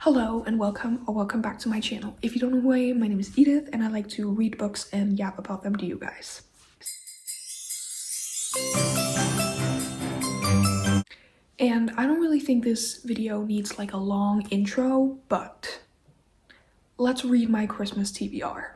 Hello and welcome back to my channel. If you don't know who I am, my name is Edith and I like to read books and yap about them to you guys. And I don't really think this video needs like a long intro, but let's read my Christmas TBR.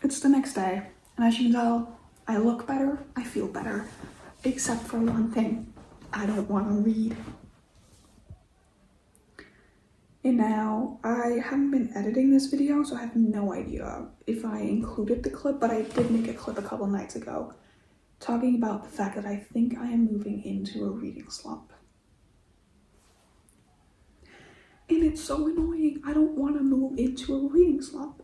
It's the next day, and as you can tell, I look better, I feel better, except for one thing: I don't want to read. And now, I haven't been editing this video, so I have no idea if I included the clip, but I did make a clip a couple nights ago talking about the fact that I think I am moving into a reading slump. And it's so annoying. I don't want to move into a reading slump.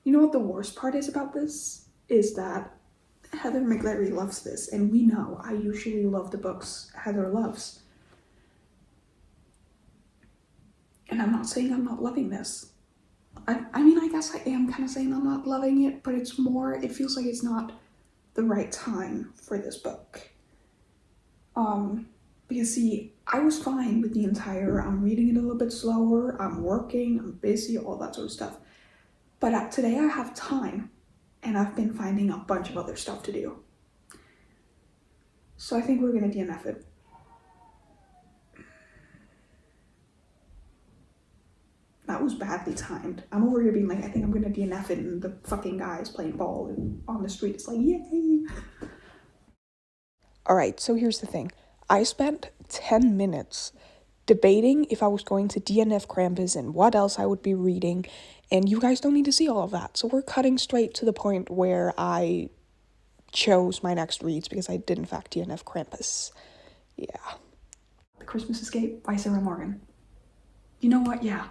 You know what the worst part is about this? Is that Heather McGlary loves this, and we know I usually love the books Heather loves. And I'm not saying I'm not loving this. I mean, I guess I am kind of saying I'm not loving it, but it's more, it feels like it's not the right time for this book. Because see, I was fine with the entire, I'm reading it a little bit slower, I'm working, I'm busy, all that sort of stuff. But today I have time, and I've been finding a bunch of other stuff to do. So I think we're gonna DNF it. That was badly timed. I'm over here being like, I think I'm gonna DNF it, and the fucking guys playing ball on the street. It's like, yay! Alright, so here's the thing. I spent 10 minutes debating if I was going to DNF Krampus and what else I would be reading, and you guys don't need to see all of that. So we're cutting straight to the point where I chose my next reads because I did in fact DNF Krampus. Yeah. The Christmas Escape by Sarah Morgan. You know what? Yeah.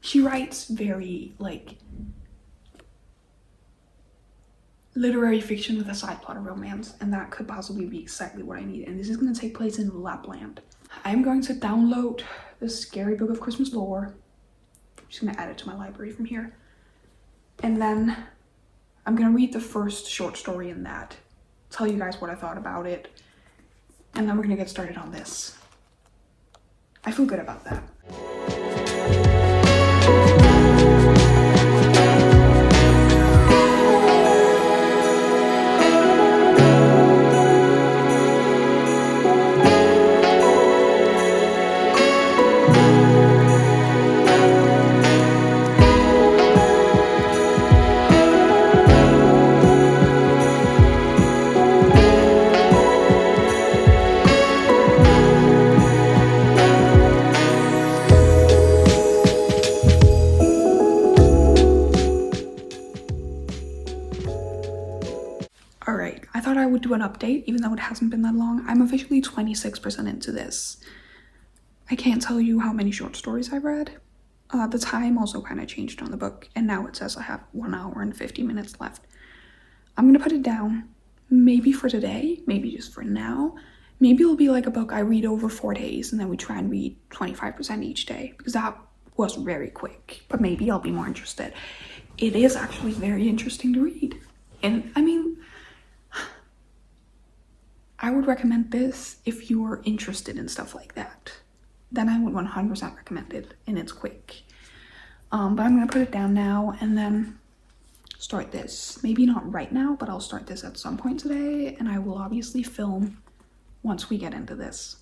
She writes very, like, literary fiction with a side plot of romance, and that could possibly be exactly what I need. And this is going to take place in Lapland. I'm going to download the Scary Book of Christmas Lore. I'm just going to add it to my library from here. And then I'm going to read the first short story in that, tell you guys what I thought about it, and then we're going to get started on this. I feel good about that. Alright, I thought I would do an update, even though it hasn't been that long. I'm officially 26% into this. I can't tell you how many short stories I read. The time also kind of changed on the book, and now it says I have 1 hour and 50 minutes left. I'm gonna put it down, maybe for today, maybe just for now. Maybe it'll be like a book I read over 4 days, and then we try and read 25% each day, because that was very quick, but maybe I'll be more interested. It is actually very interesting to read. And I mean, I would recommend this if you are interested in stuff like that. Then I would 100% recommend it, and it's quick. But I'm gonna put it down now and then start this. Maybe not right now, but I'll start this at some point today, and I will obviously film once we get into this.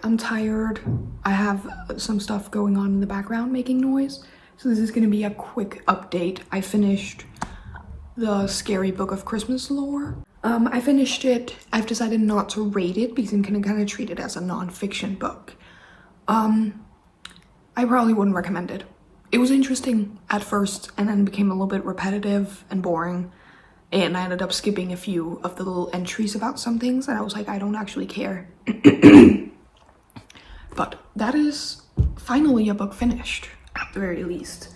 I'm tired. I have some stuff going on in the background making noise, so this is gonna be a quick update. I finished the Scary Book of Christmas Lore. I finished it. I've decided not to rate it because I'm gonna kind of treat it as a non-fiction book. I probably wouldn't recommend it. It was interesting at first and then became a little bit repetitive and boring, and I ended up skipping a few of the little entries about some things and I was like, I don't actually care. But that is finally a book finished, at the very least.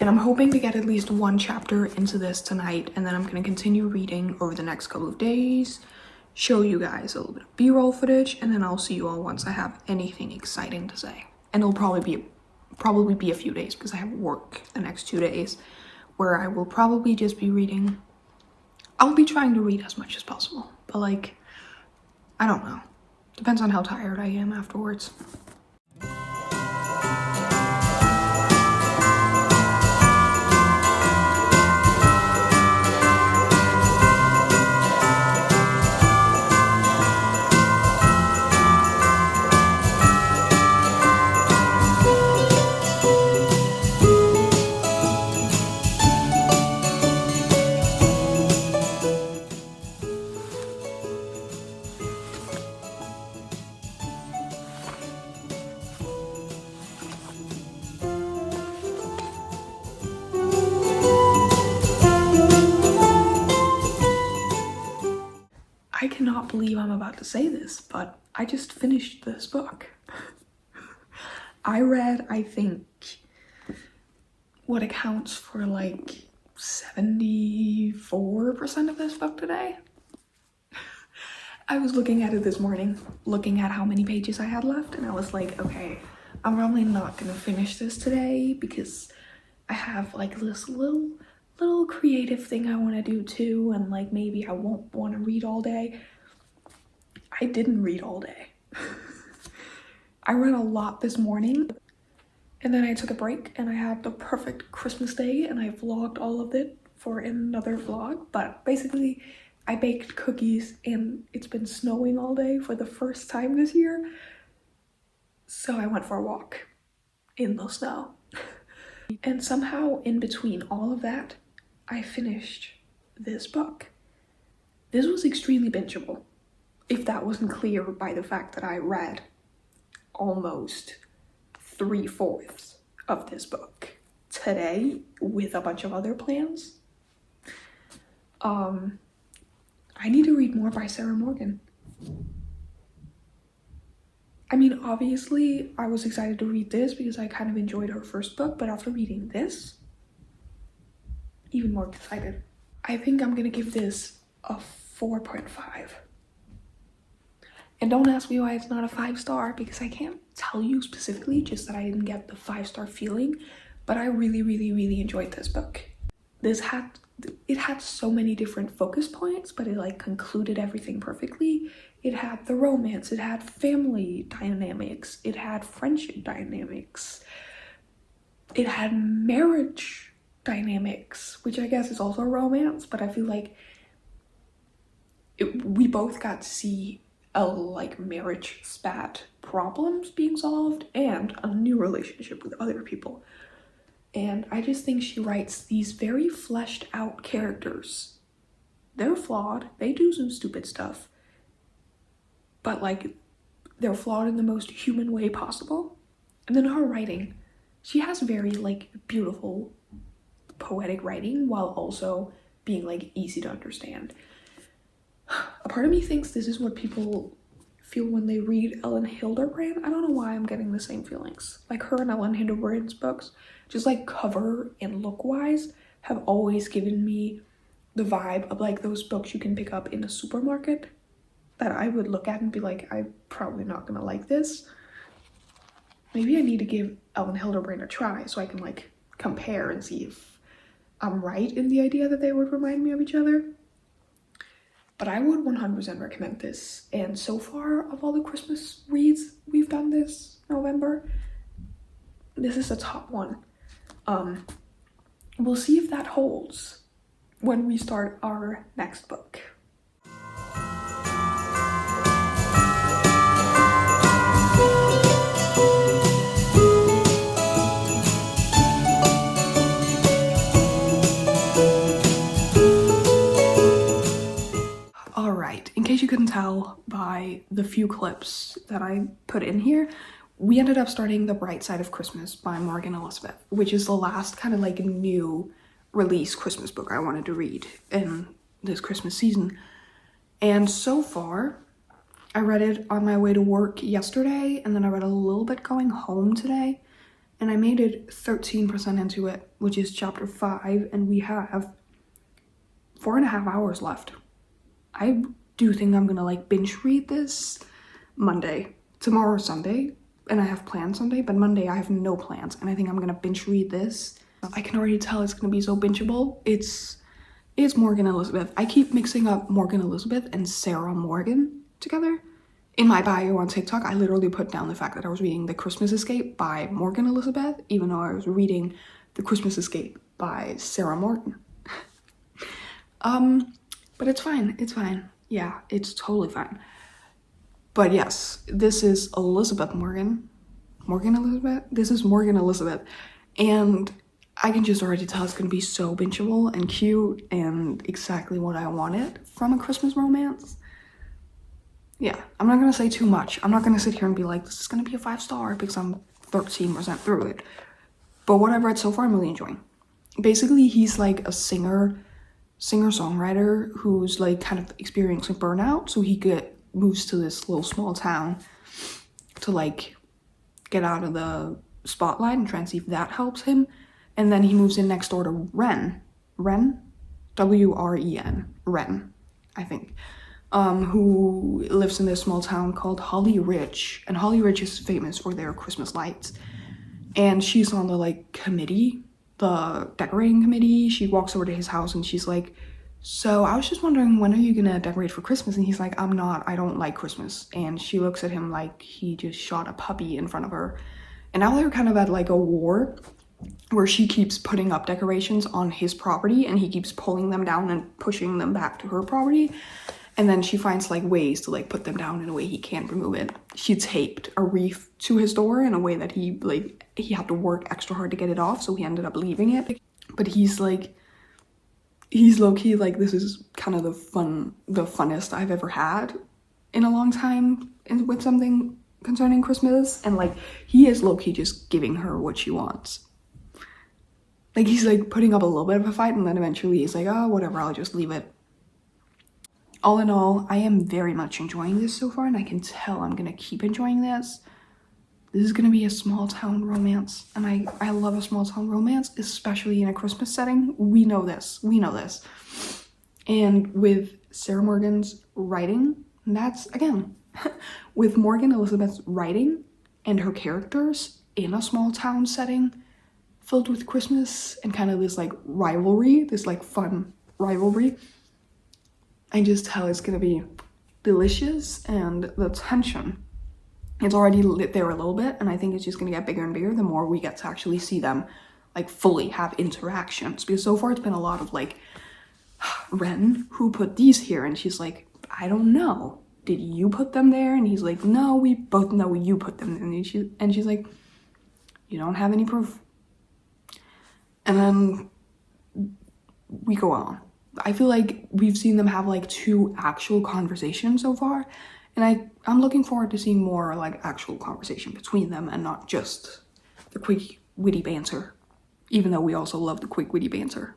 And I'm hoping to get at least one chapter into this tonight, and then I'm going to continue reading over the next couple of days, show you guys a little bit of B-roll footage, and then I'll see you all once I have anything exciting to say. And it'll probably be a few days because I have work the next 2 days where I will probably just be reading. I'll be trying to read as much as possible, but like, I don't know. Depends on how tired I am afterwards. I cannot believe I'm about to say this, but I just finished this book. I read, I think, what accounts for like 74% of this book today. I was looking at it this morning, looking at how many pages I had left, and I was like, okay, I'm probably not gonna finish this today because I have like this little creative thing I want to do too, and like maybe I won't want to read all day. I didn't read all day. I read a lot this morning, and then I took a break and I had the perfect Christmas day and I vlogged all of it for another vlog. But basically I baked cookies and it's been snowing all day for the first time this year, so I went for a walk in the snow. And somehow in between all of that, I finished this book. This was extremely bingeable, if that wasn't clear by the fact that I read almost 3/4 of this book today with a bunch of other plans. I need to read more by Sarah Morgan. I mean, obviously, I was excited to read this because I kind of enjoyed her first book, but after reading this, even more excited. I think I'm gonna give this a 4.5. And don't ask me why it's not a 5-star, because I can't tell you specifically, just that I didn't get the 5-star feeling, but I really enjoyed this book. It had so many different focus points, but it like concluded everything perfectly. It had the romance, it had family dynamics, it had friendship dynamics, it had marriage dynamics, which I guess is also romance, but I feel like we both got to see a like marriage spat problems being solved and a new relationship with other people. And I just think she writes these very fleshed out characters. They're flawed, they do some stupid stuff, but like they're flawed in the most human way possible. And then her writing, she has very like beautiful poetic writing while also being like easy to understand. A part of me thinks this is what people feel when they read Ellen Hilderbrand. I don't know why I'm getting the same feelings. Like her and Ellen Hilderbrand's books, just like cover and look wise, have always given me the vibe of like those books you can pick up in a supermarket that I would look at and be like, I'm probably not gonna like this. Maybe I need to give Ellen Hilderbrand a try so I can like compare and see if I'm right in the idea that they would remind me of each other. But I would 100% recommend this. And so far, of all the Christmas reads we've done this November, this is the top one. We'll see if that holds when we start our next book. Alright, in case you couldn't tell by the few clips that I put in here, we ended up starting The Bright Side of Christmas by Morgan Elizabeth, which is the last kind of like new release Christmas book I wanted to read in this Christmas season. And so far, I read it on my way to work yesterday, and then I read a little bit going home today, and I made it 13% into it, which is chapter 5, and we have 4.5 hours left. I do think I'm gonna like binge read this Monday. Tomorrow Sunday, and I have plans Sunday, but Monday I have no plans, and I think I'm gonna binge read this. I can already tell it's gonna be so bingeable. It's Morgan Elizabeth. I keep mixing up Morgan Elizabeth and Sarah Morgan together. In my bio on TikTok, I literally put down the fact that I was reading The Christmas Escape by Morgan Elizabeth, even though I was reading The Christmas Escape by Sarah Morgan. But it's fine, Yeah, it's totally fine. But yes, this is Morgan Elizabeth? This is Morgan Elizabeth. And I can just already tell it's gonna be so bingeable and cute and exactly what I wanted from a Christmas romance. Yeah, I'm not gonna say too much. I'm not gonna sit here and be like, this is gonna be a 5-star because I'm 13% through it. But what I've read so far, I'm really enjoying. Basically, he's like a singer-songwriter who's like kind of experiencing burnout, so he moves to this little small town to like get out of the spotlight and try and see if that helps him. And then he moves in next door to Ren, W-R-E-N, Ren, I think, who lives in this small town called Holly Ridge, and Holly Ridge is famous for their Christmas lights. And she's on the like committee, the decorating committee. She walks over to his house and she's like, so I was just wondering, when are you gonna decorate for Christmas? And he's like, I don't like Christmas. And she looks at him like he just shot a puppy in front of her. And now they're kind of at like a war where she keeps putting up decorations on his property and he keeps pulling them down and pushing them back to her property. And then she finds like ways to like put them down in a way he can't remove it. She taped a wreath to his door in a way that he had to work extra hard to get it off, so he ended up leaving it. But he's low-key like, this is kind of the funnest I've ever had in a long time with something concerning Christmas. And like, he is low-key just giving her what she wants. Like, he's like putting up a little bit of a fight, and then eventually he's like, oh, whatever, I'll just leave it. All in all, I am very much enjoying this so far, and I can tell I'm gonna keep enjoying this. This is gonna be a small town romance, and I love a small town romance, especially in a Christmas setting. We know this. And with Sarah Morgan's writing, that's, again, with Morgan Elizabeth's writing and her characters in a small town setting filled with Christmas and kind of this like rivalry, this like fun rivalry, I just tell it's gonna be delicious. And the tension, it's already lit there a little bit, and I think it's just gonna get bigger and bigger the more we get to actually see them like fully have interactions. Because so far it's been a lot of like, Ren, who put these here? And she's like, I don't know, did you put them there? And he's like, no, we both know you put them there. And she's like, you don't have any proof. And then we go on. I feel like we've seen them have like 2 actual conversations so far, and I'm looking forward to seeing more like actual conversation between them and not just the quick witty banter, even though we also love the quick witty banter.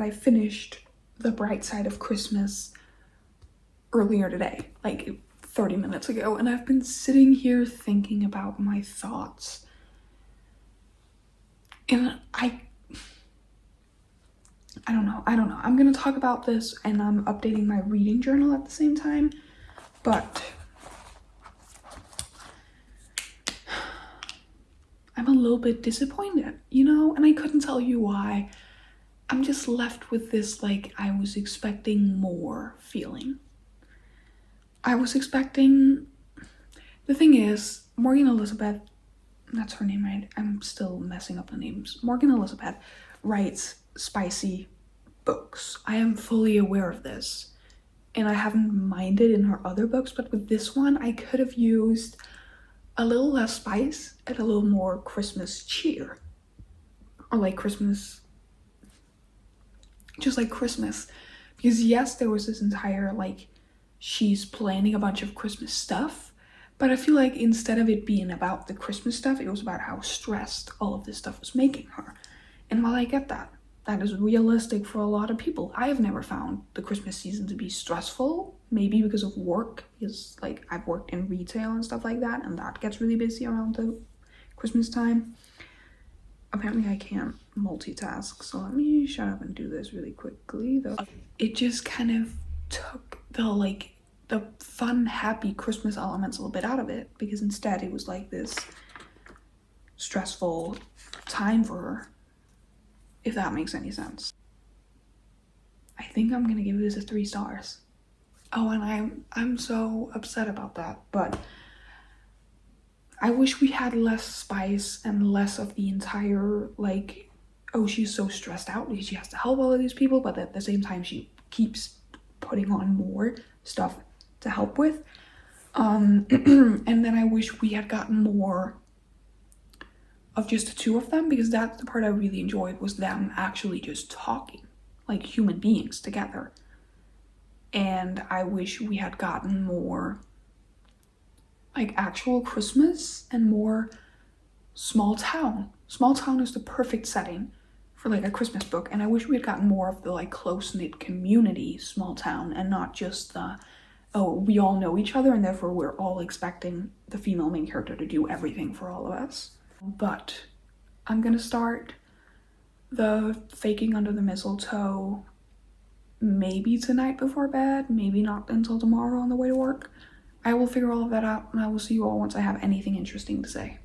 I finished The Bright Side of Christmas earlier today, like 30 minutes ago, and I've been sitting here thinking about my thoughts. And I don't know. I'm gonna talk about this, and I'm updating my reading journal at the same time, but I'm a little bit disappointed, you know, and I couldn't tell you why. I'm just left with this, like, I was expecting more feeling. I was expecting, the thing is, Morgan Elizabeth, that's her name, right? I'm still messing up the names. Morgan Elizabeth writes spicy books. I am fully aware of this, and I haven't minded in her other books, but with this one, I could have used a little less spice and a little more Christmas cheer. Or like Christmas, just like Christmas. Because yes, there was this entire, like, she's planning a bunch of Christmas stuff, but I feel like instead of it being about the Christmas stuff, it was about how stressed all of this stuff was making her. And while I get that, that is realistic for a lot of people. I have never found the Christmas season to be stressful, maybe because of work, because like I've worked in retail and stuff like that, and that gets really busy around the Christmas time. Apparently I can't multitask, so let me shut up and do this really quickly though. It just kind of took the fun, happy Christmas elements a little bit out of it, because instead it was like this stressful time for her, if that makes any sense. I think I'm gonna give this a 3 stars. Oh, and I'm so upset about that, but I wish we had less spice and less of the entire, like, oh, she's so stressed out because she has to help all of these people, but at the same time she keeps putting on more stuff to help with. And then I wish we had gotten more of just the two of them, because that's the part I really enjoyed, was them actually just talking like human beings together. And I wish we had gotten more like actual Christmas and more small town. Small town is the perfect setting for like a Christmas book, and I wish we had gotten more of the like close-knit community small town, and not just the, oh, we all know each other and therefore we're all expecting the female main character to do everything for all of us. But I'm gonna start the faking under the mistletoe maybe tonight before bed, maybe not until tomorrow on the way to work. I will figure all of that out, and I will see you all once I have anything interesting to say.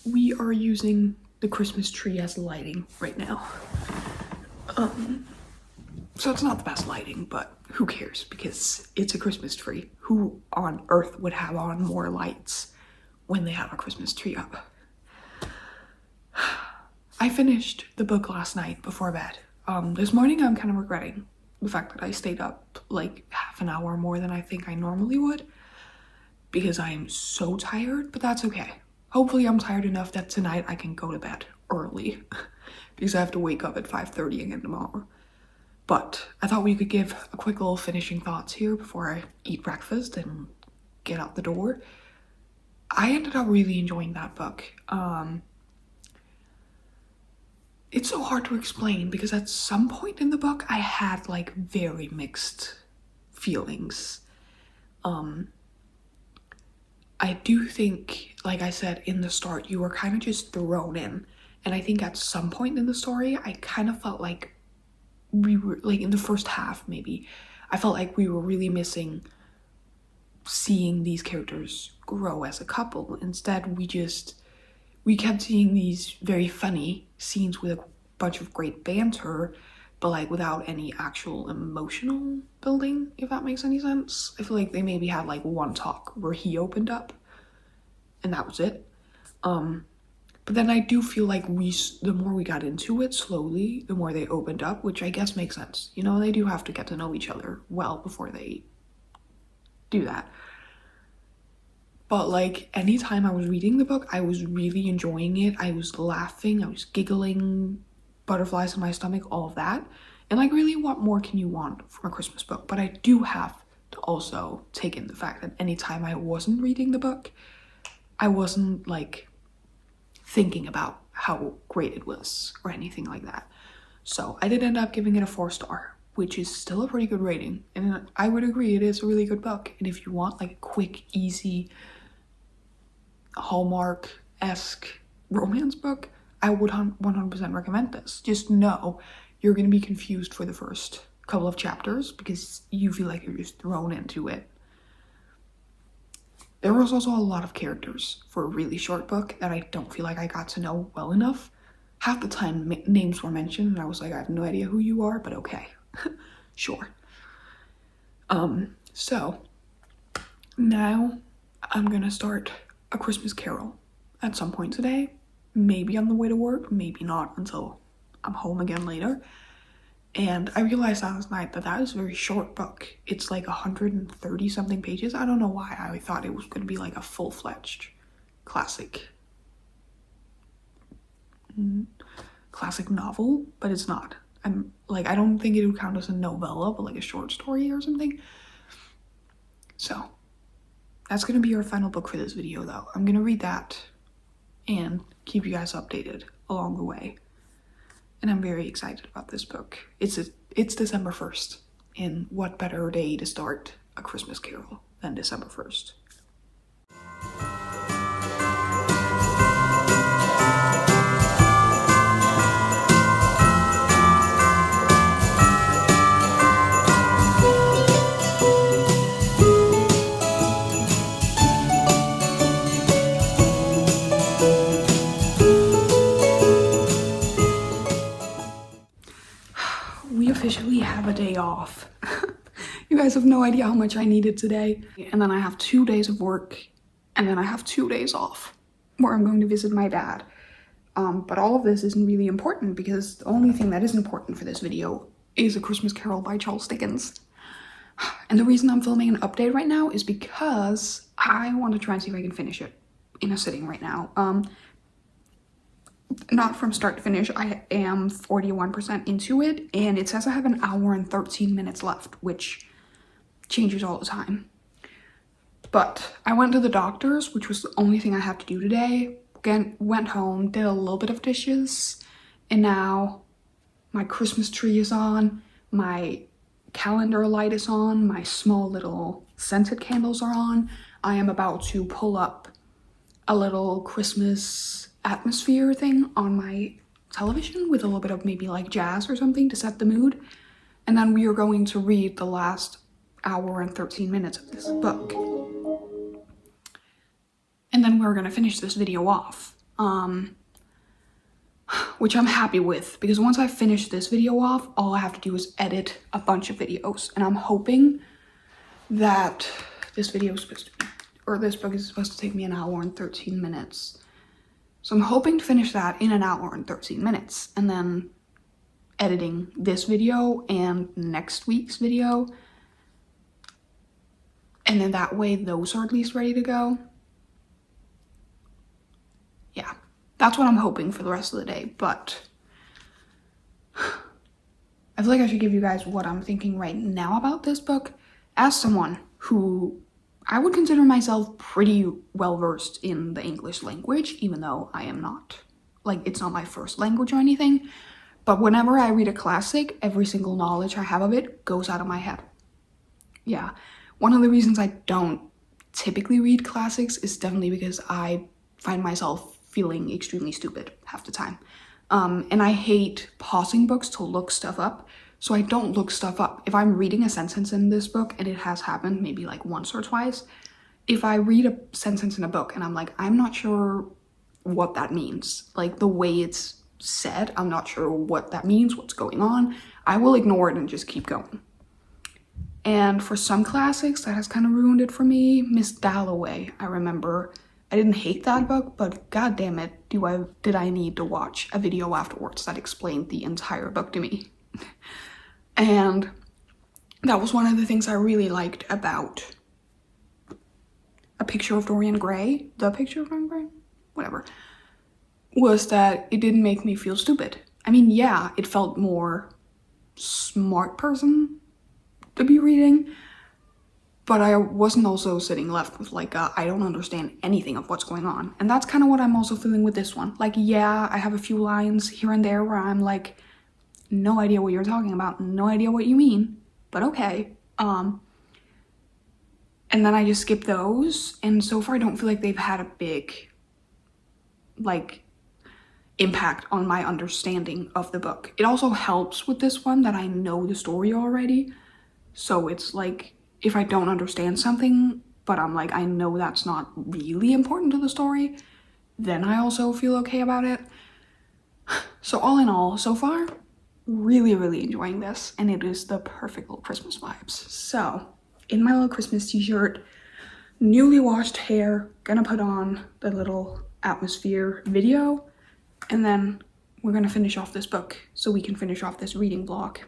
We are using the Christmas tree as lighting right now. So it's not the best lighting, but who cares, because it's a Christmas tree. Who on earth would have on more lights when they have a Christmas tree up? I finished the book last night before bed. This morning I'm kind of regretting the fact that I stayed up like half an hour more than I think I normally would, because I am so tired, but that's okay. Hopefully I'm tired enough that tonight I can go to bed early because I have to wake up at 5:30 again tomorrow. But I thought we could give a quick little finishing thoughts here before I eat breakfast and get out the door. I ended up really enjoying that book. it's so hard to explain because at some point in the book I had like very mixed feelings. I do think, like I said in the start, you were kind of just thrown in. And I think at some point in the story, I kind of felt like we were, like in the first half maybe, I felt like we were really missing seeing these characters grow as a couple. Instead, we kept seeing these very funny scenes with a bunch of great banter, but like without any actual emotional building, if that makes any sense. I feel like they maybe had like one talk where he opened up and that was it. But then I do feel like the more we got into it slowly, the more they opened up, which I guess makes sense. You know, they do have to get to know each other well before they do that. But like anytime I was reading the book, I was really enjoying it. I was laughing, I was giggling, butterflies in my stomach, all of that. And like, really, what more can you want from a Christmas book? But I do have to also take in the fact that anytime I wasn't reading the book, I wasn't like thinking about how great it was or anything like that. So I did end up giving it a 4-star, which is still a pretty good rating. And I would agree it is a really good book. And if you want like a quick, easy, Hallmark-esque romance book, I would 100% recommend this. Just know you're going to be confused for the first couple of chapters because you feel like you're just thrown into it. There was also a lot of characters for a really short book that I don't feel like I got to know well enough. Half the time names were mentioned and I was like, I have no idea who you are, but okay. Sure. So now I'm gonna start A Christmas Carol at some point today. Maybe on the way to work, maybe not until I'm home again later. And I realized last night that is a very short book. It's like 130 something pages. I don't know why I thought it was gonna be like a full-fledged classic novel, but it's not. I don't think it would count as a novella, but like a short story or something. So that's gonna be our final book for this video though. I'm gonna read that and keep you guys updated along the way. And I'm very excited about this book. It's December 1st, and what better day to start A Christmas Carol than December 1st? We officially have a day off. You guys have no idea how much I needed today. And then I have 2 days of work, and then I have 2 days off where I'm going to visit my dad. But all of this isn't really important because the only thing that is important for this video is A Christmas Carol by Charles Dickens. And the reason I'm filming an update right now is because I want to try and see if I can finish it in a sitting right now. Not from start to finish. I am 41% into it, and it says I have an hour and 13 minutes left, which changes all the time. But I went to the doctor's, which was the only thing I had to do today. Again, went home, did a little bit of dishes, and now my Christmas tree is on, my calendar light is on, my small little scented candles are on. I am about to pull up a little Christmas atmosphere thing on my television with a little bit of maybe like jazz or something to set the mood. And then we are going to read the last hour and 13 minutes of this book. And then we're gonna finish this video off. Which I'm happy with, because once I finish this video off, all I have to do is edit a bunch of videos. And I'm hoping that this book is supposed to take me an hour and 13 minutes. So I'm hoping to finish that in an hour and 13 minutes, and then editing this video and next week's video. And then that way those are at least ready to go. Yeah, that's what I'm hoping for the rest of the day, but I feel like I should give you guys what I'm thinking right now about this book as someone who I would consider myself pretty well versed in the English language, even though I am not like, it's not my first language or anything, but whenever I read a classic, every single knowledge I have of it goes out of my head. Yeah, one of the reasons I don't typically read classics is definitely because I find myself feeling extremely stupid half the time. And I hate pausing books to look stuff up, so I don't look stuff up. If I'm reading a sentence in this book, and it has happened maybe like once or twice, if I read a sentence in a book and I'm like, I'm not sure what that means, like the way it's said, I'm not sure what that means, what's going on, I will ignore it and just keep going. And for some classics, that has kind of ruined it for me. Miss Dalloway, I remember. I didn't hate that book, but god damn it, did I need to watch a video afterwards that explained the entire book to me. And that was one of the things I really liked about A Picture of Dorian Gray, The Picture of Dorian Gray, whatever, was that it didn't make me feel stupid. I mean, yeah, it felt more smart person to be reading, but I wasn't also sitting left with like I don't understand anything of what's going on. And that's kind of what I'm also feeling with this one. Like, yeah, I have a few lines here and there where I'm like, no idea what you're talking about, no idea what you mean, but okay. And then I just skip those, and so far I don't feel like they've had a big like impact on my understanding of the book. It also helps with this one that I know the story already, so it's like if I don't understand something but I'm like, I know that's not really important to the story, then I also feel okay about it. So all in all, so far, really enjoying this, and it is the perfect little Christmas vibes. So in my little Christmas t-shirt, newly washed hair, gonna put on the little atmosphere video, and then we're gonna finish off this book so we can finish off this reading vlog.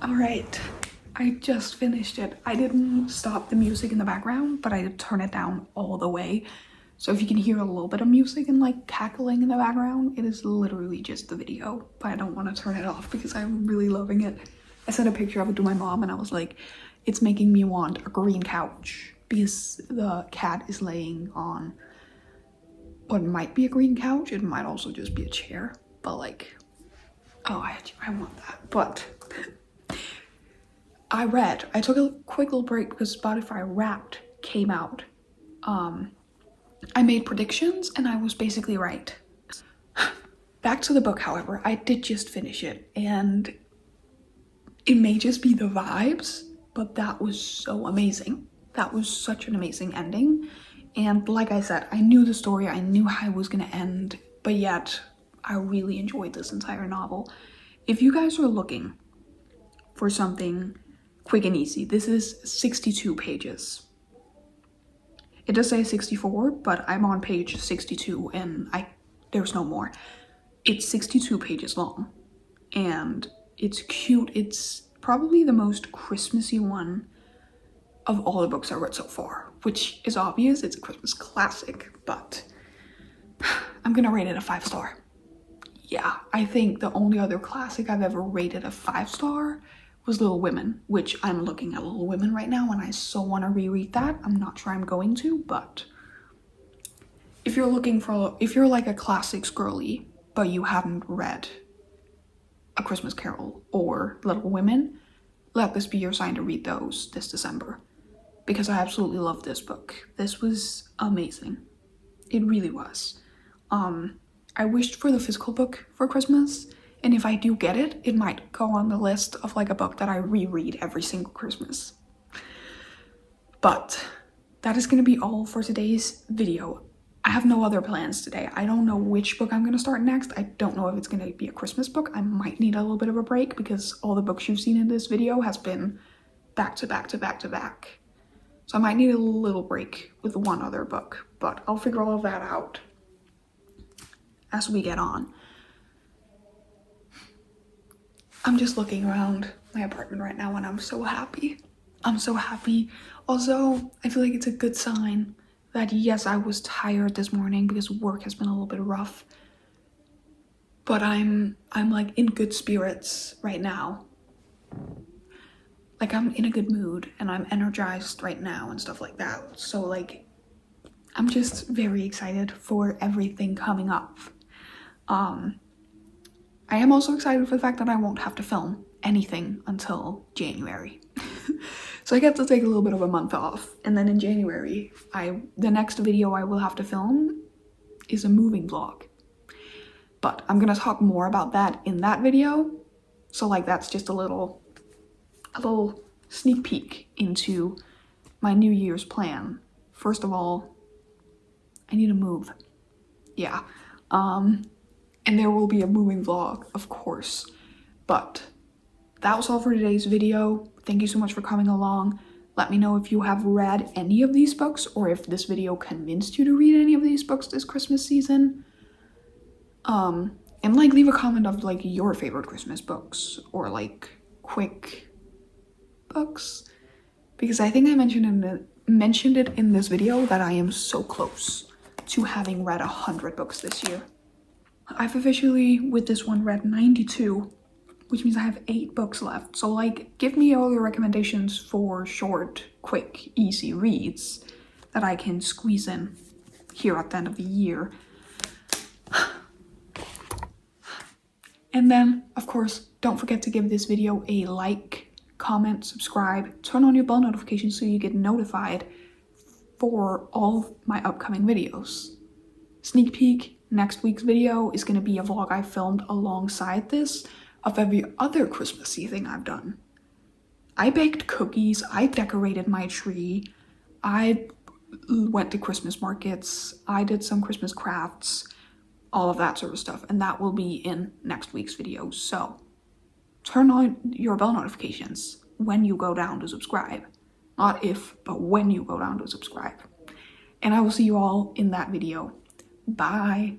Alright, I just finished it. I didn't stop the music in the background, but I did turn it down all the way. So if you can hear a little bit of music and like cackling in the background, it is literally just the video, but I don't want to turn it off because I'm really loving it. I sent a picture of it to my mom and I was like, it's making me want a green couch because the cat is laying on what might be a green couch. It might also just be a chair, but like, oh, I want that. But I took a quick little break because Spotify Wrapped came out. I made predictions and I was basically right. Back to the book, however, I did just finish it and it may just be the vibes, but that was so amazing. That was such an amazing ending. And like I said, I knew the story, I knew how it was gonna end, but yet I really enjoyed this entire novel. If you guys are looking for something quick and easy, this is 62 pages. It does say 64, but I'm on page 62 and there's no more. It's 62 pages long and it's cute. It's probably the most Christmassy one of all the books I read so far, which is obvious, it's a Christmas classic, but I'm gonna rate it a 5-star. Yeah, I think the only other classic I've ever rated a 5-star was Little Women, which I'm looking at Little Women right now and I so want to reread that. I'm not sure I'm going to, but if you're like a classics girly, but you haven't read A Christmas Carol or Little Women, let this be your sign to read those this December, because I absolutely love this book. This was amazing. It really was. I wished for the physical book for Christmas, and if I do get it, it might go on the list of like a book that I reread every single Christmas. But that is going to be all for today's video. I have no other plans today. I don't know which book I'm going to start next. I don't know if it's going to be a Christmas book. I might need a little bit of a break because all the books you've seen in this video has been back to back to back to back. So I might need a little break with one other book, but I'll figure all of that out as we get on. I'm just looking around my apartment right now and I'm so happy. I'm so happy. Also, I feel like it's a good sign that yes, I was tired this morning because work has been a little bit rough. But I'm like in good spirits right now. Like I'm in a good mood and I'm energized right now and stuff like that. So like I'm just very excited for everything coming up. I am also excited for the fact that I won't have to film anything until January. So I get to take a little bit of a month off, and then in January, the next video I will have to film is a moving vlog. But I'm gonna talk more about that in that video. So like that's just a little sneak peek into my New Year's plan. First of all, I need to move. Yeah. And there will be a moving vlog, of course. But that was all for today's video. Thank you so much for coming along. Let me know if you have read any of these books or if this video convinced you to read any of these books this Christmas season. And like leave a comment of like your favorite Christmas books or like quick books. Because I think I mentioned it in this video that I am so close to having read 100 books this year. I've officially, with this one, read 92, which means I have 8 books left. So like, give me all your recommendations for short, quick, easy reads that I can squeeze in here at the end of the year. And then, of course, don't forget to give this video a like, comment, subscribe, turn on your bell notifications so you get notified for all my upcoming videos. Sneak peek. Next week's video is going to be a vlog I filmed alongside this of every other Christmassy thing I've done. I baked cookies, I decorated my tree, I went to Christmas markets, I did some Christmas crafts, all of that sort of stuff, and that will be in next week's video. So turn on your bell notifications when you go down to subscribe. Not if, but when you go down to subscribe. And I will see you all in that video. Bye.